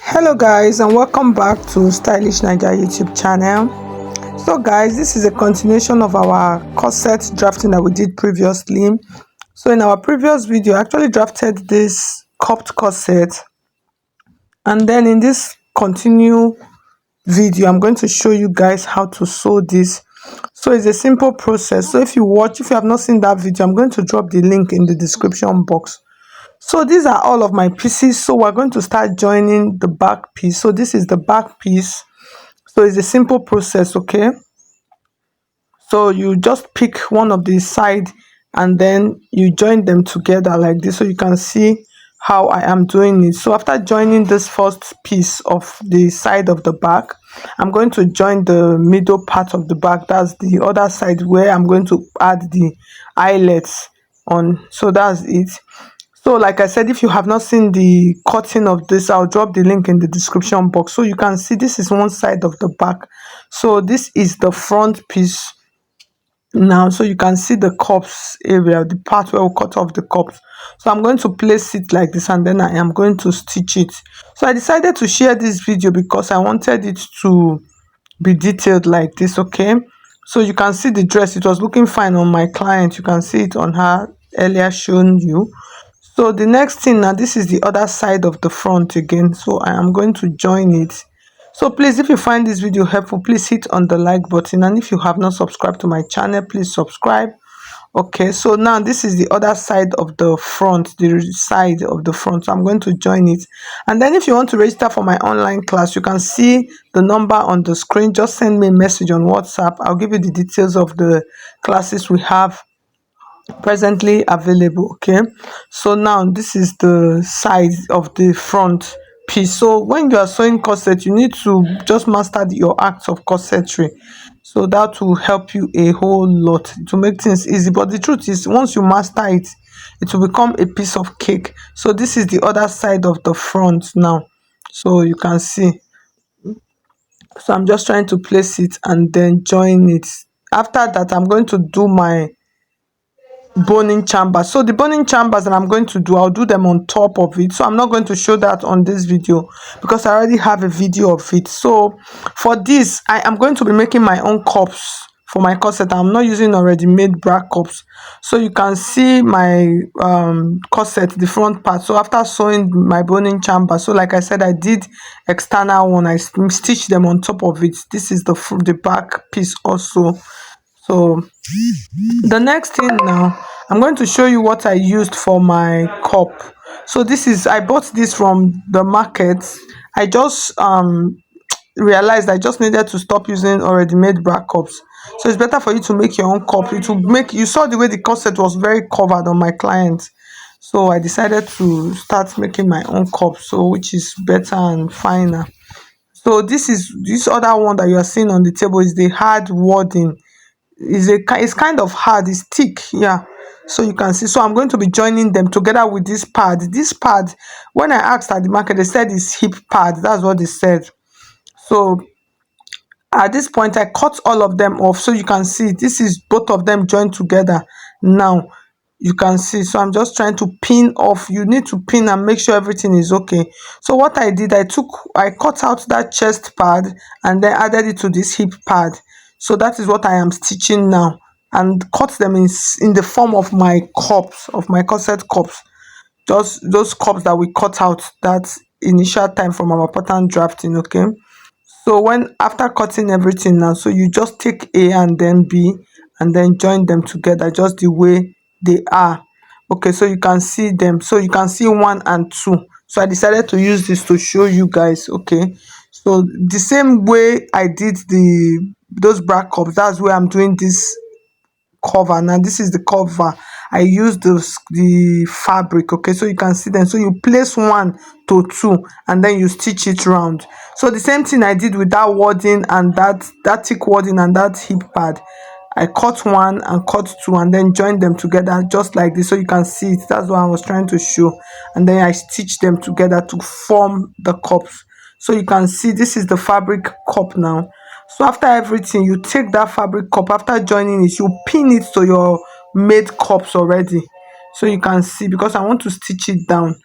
Hello guys, and welcome back to Stylish Naija YouTube channel. So guys, this is a continuation of our corset drafting that we did previously. So in our previous video I actually drafted this cupped corset, and then in this continue video I'm going to show you guys how to sew this. So it's a simple process. So if you have not seen that video, I'm going to drop the link in the description box. So these are all of my pieces. So we're going to start joining the back piece. So this is the back piece. So it's a simple process, okay? So you just pick one of the side and then you join them together like this, so you can see how I am doing it. So after joining this first piece of the side of the back, I'm going to join the middle part of the back. That's the other side where I'm going to add the eyelets on. So that's it. So like I said, if you have not seen the cutting of this, I'll drop the link in the description box. So you can see this is one side of the back. So this is the front piece now. So you can see the cups area, the part where we cut off the cups. So I'm going to place it like this, and then I am going to stitch it. So I decided to share this video because I wanted it to be detailed like this, okay? So you can see the dress, it was looking fine on my client. You can see it on her earlier shown you. So the next thing, now this is the other side of the front again. So I am going to join it. So please, if you find this video helpful, please hit on the like button, and if you have not subscribed to my channel, please subscribe. Okay, so now this is the other side of the front, the side of the front. So I'm going to join it. And then if you want to register for my online class, you can see the number on the screen. Just send me a message on WhatsApp. I'll give you the details of the classes we have presently available. Okay, so now this is the side of the front piece. So when you are sewing corset, you need to just master your act of corsetry, so that will help you a whole lot to make things easy. But the truth is, once you master it, it will become a piece of cake. So this is the other side of the front now, so you can see. So I'm just trying to place it and then join it. After that, I'm going to do my boning chambers. So the boning chambers that I'm going to do, I'll do them on top of it. So I'm not going to show that on this video because I already have a video of it. So for this, I am going to be making my own cups for my corset. I'm not using already made bra cups. So you can see my corset, the front part. So after sewing my boning chamber, so like I said, I did external one, I stitched them on top of it. This is the back piece also. So the next thing now, I'm going to show you what I used for my cup. So this is, I bought this from the market. I just realized I just needed to stop using already made bra cups. So it's better for you to make your own cup. It will make, you saw the way the corset was very covered on my client, so I decided to start making my own cup, so which is better and finer. So this other one that you are seeing on the table is the hard wording. It's kind of hard, it's thick, yeah. So you can see, so I'm going to be joining them together with this pad. This pad, when I asked at the market, they said it's hip pad. That's what they said. So at this point I cut all of them off, so you can see this is both of them joined together now. You can see, so I'm just trying to pin off. You need to pin and make sure everything is okay. So what I did, I cut out that chest pad and then added it to this hip pad. So that is what I am stitching now, and cut them in the form of my cups, of my corset cups, just those cups that we cut out that initial time from our pattern drafting. Okay, so when after cutting everything now, so you just take A and then B and then join them together just the way they are. Okay, so you can see them, so you can see 1 and 2. So I decided to use this to show you guys. Okay, so the same way I did those bra cups, that's where I'm doing this cover. Now this is the cover. I used the fabric. Okay, so you can see them. So you place 1 to 2 and then you stitch it round. So the same thing I did with that wording and that thick wording and that hip pad. I cut 1 and cut 2 and then join them together just like this, so you can see it. That's what I was trying to show. And then I stitch them together to form the cups. So you can see this is the fabric cup now. So after everything, you take that fabric cup, after joining it, you pin it to your made cups already. So you can see, because I want to stitch it down.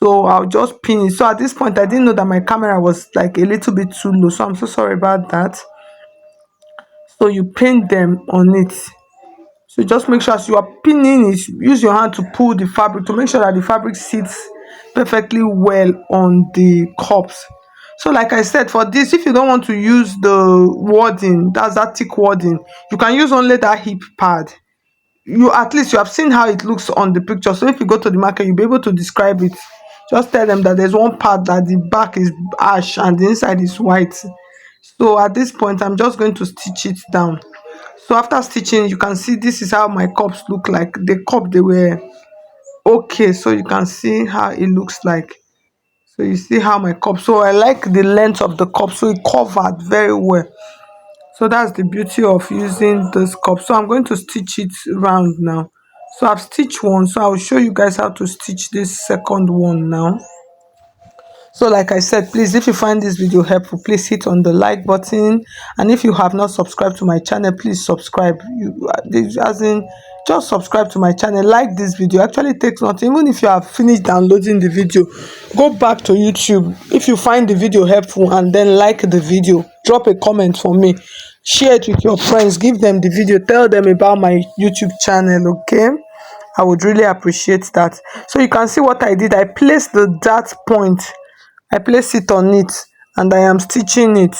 So I'll just pin it. So at this point I didn't know that my camera was like a little bit too low, so I'm so sorry about that. So you pin them on it. So just make sure as you are pinning it, use your hand to pull the fabric to make sure that the fabric sits perfectly well on the cups. So like I said, for this, if you don't want to use the wording, that's that thick wording, you can use only that hip pad. You at least you have seen how it looks on the picture, so if you go to the market you'll be able to describe it. Just tell them that there's one part that the back is ash and the inside is white. So at this point I'm just going to stitch it down. So after stitching, you can see this is how my cups look like. The cup, they were okay, so you can see how it looks like. So you see how my cup, so I like the length of the cup, so it covered very well. So that's the beauty of using this cup. So I'm going to stitch it round now. So I've stitched one, so I'll show you guys how to stitch this second one now. So like I said, please, if you find this video helpful, please hit on the like button, and if you have not subscribed to my channel, please subscribe. You as in just subscribe to my channel, like this video. Actually takes nothing. Even if you have finished downloading the video, go back to YouTube. If you find the video helpful and then like the video, drop a comment for me, share it with your friends, give them the video, tell them about my YouTube channel. Okay, I would really appreciate that. So you can see what I did. I placed the dart point, I place it on it, and I am stitching it.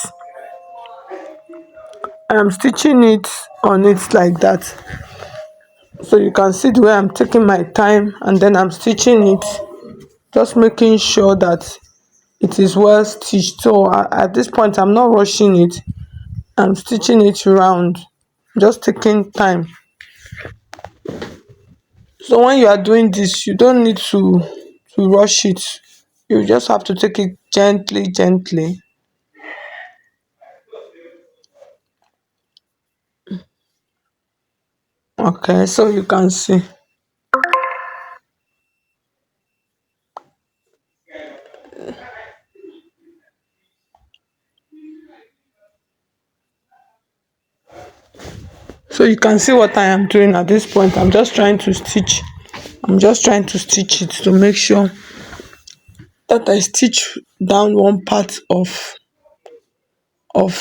I am stitching it on it like that. So you can see the way I'm taking my time, and then I'm stitching it, just making sure that it is well stitched. So at this point I'm not rushing it. I'm stitching it round, just taking time. So when you are doing this, you don't need to rush it. You just have to take it gently, gently. Okay, so you can see. So you can see what I am doing at this point. I'm just trying to stitch. I'm just trying to stitch it to make sure that I stitch down one part of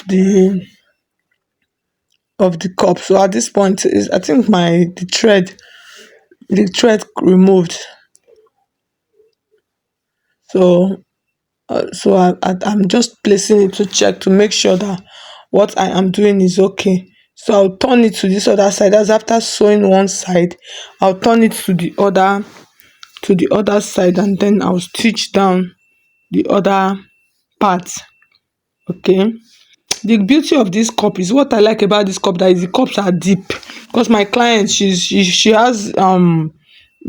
the cup. So at this point is, I think my the thread removed. So I'm just placing it to check to make sure that what I am doing is okay. So I'll turn it to this other side. That's after sewing one side. I'll turn it to the other side, and then I'll stitch down the other part. Okay. The beauty of this cup is, what I like about this cup, that is the cups are deep, because my client, she has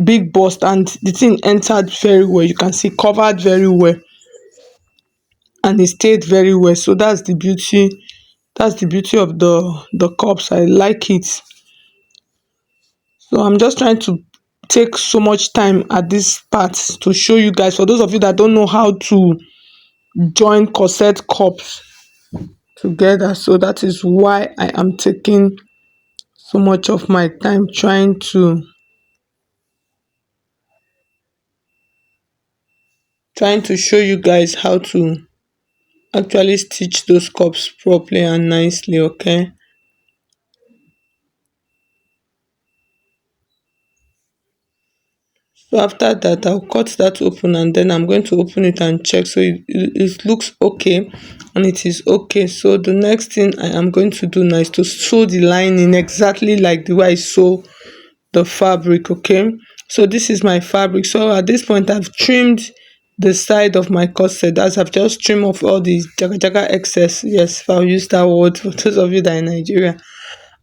big bust, and the thing entered very well. You can see covered very well, and it stayed very well. So that's the beauty. That's the beauty of the cups. I like it. So I'm just trying to take so much time at this part to show you guys, for those of you that don't know how to join corset cups together. So that is why I am taking so much of my time trying to show you guys how to actually stitch those cups properly and nicely. Okay, so after that I'll cut that open, and then I'm going to open it and check. So it looks okay, and it is okay. So the next thing I am going to do now is to sew the lining exactly like the way I sew the fabric. Okay, so this is my fabric. So at this point I've trimmed the side of my corset, as I've just trimmed off all the jaga jaga excess. Yes, if I'll use that word for those of you that are in Nigeria.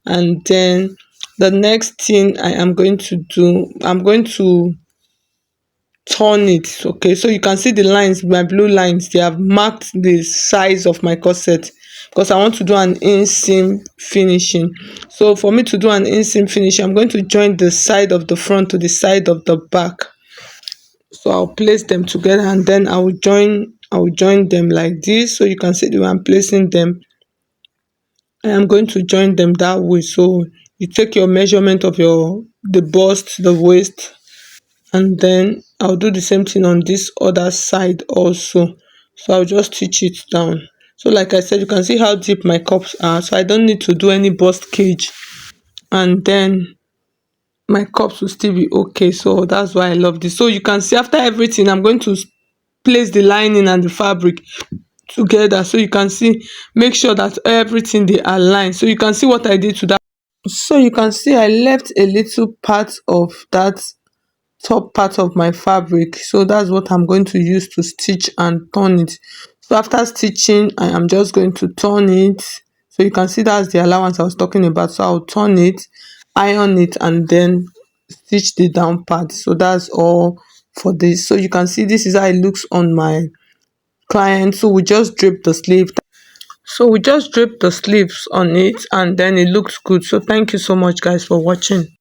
And then the next thing I am going to do, I'm going to turn it. Okay, so you can see the lines, my blue lines, they have marked the size of my corset, because I want to do an inseam finishing. So for me to do an inseam finishing, I'm going to join the side of the front to the side of the back. So I'll place them together, and then I will join them like this. So you can see the way I'm placing them. I am going to join them that way. So you take your measurement of the bust, the waist, and then I'll do the same thing on this other side also. So I'll just stitch it down. So like I said, you can see how deep my cups are, so I don't need to do any bust cage, and then my cups will still be okay. So that's why I love this. So you can see after everything, I'm going to place the lining and the fabric together, so you can see, make sure that everything they align. So you can see what I did to that. So you can see I left a little part of that top part of my fabric, so that's what I'm going to use to stitch and turn it. So after stitching, I am just going to turn it. So you can see that's the allowance I was talking about. So I'll turn it, iron it, and then stitch the down part. So that's all for this. So you can see this is how it looks on my client. So we just drape the sleeve. So we just drape the sleeves on it, and then it looks good. So thank you so much guys for watching.